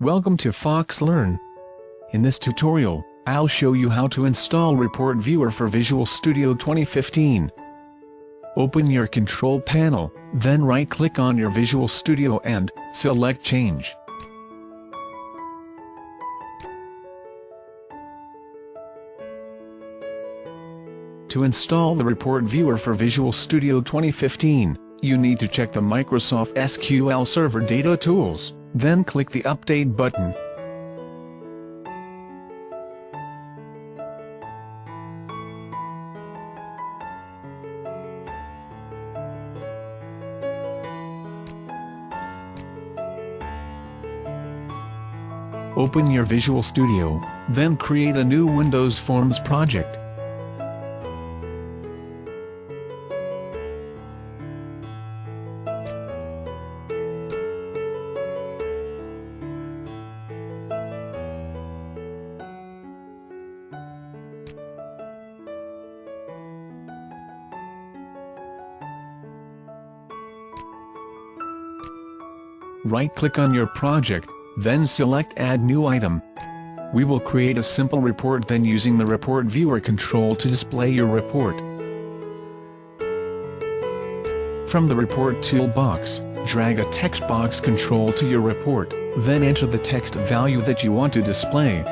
Welcome to FoxLearn. In this tutorial, I'll show you how to install Report Viewer for Visual Studio 2015. Open your control panel, then right-click on your Visual Studio and select Change. To install the Report Viewer for Visual Studio 2015, you need to check the Microsoft SQL Server Data Tools, then click the Update button. Open your Visual Studio, then create a new Windows Forms project. Right-click on your project, then select Add New Item. We will create a simple report, then using the Report Viewer control to display your report. From the Report Toolbox, drag a text box control to your report, then enter the text value that you want to display.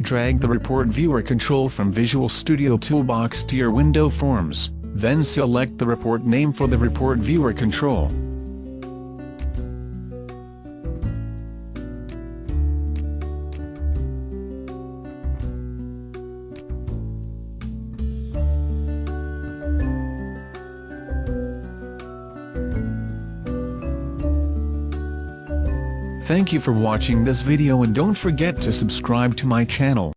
Drag the Report Viewer control from Visual Studio Toolbox to your window Forms, then select the report name for the Report Viewer control. Thank you for watching this video and don't forget to subscribe to my channel.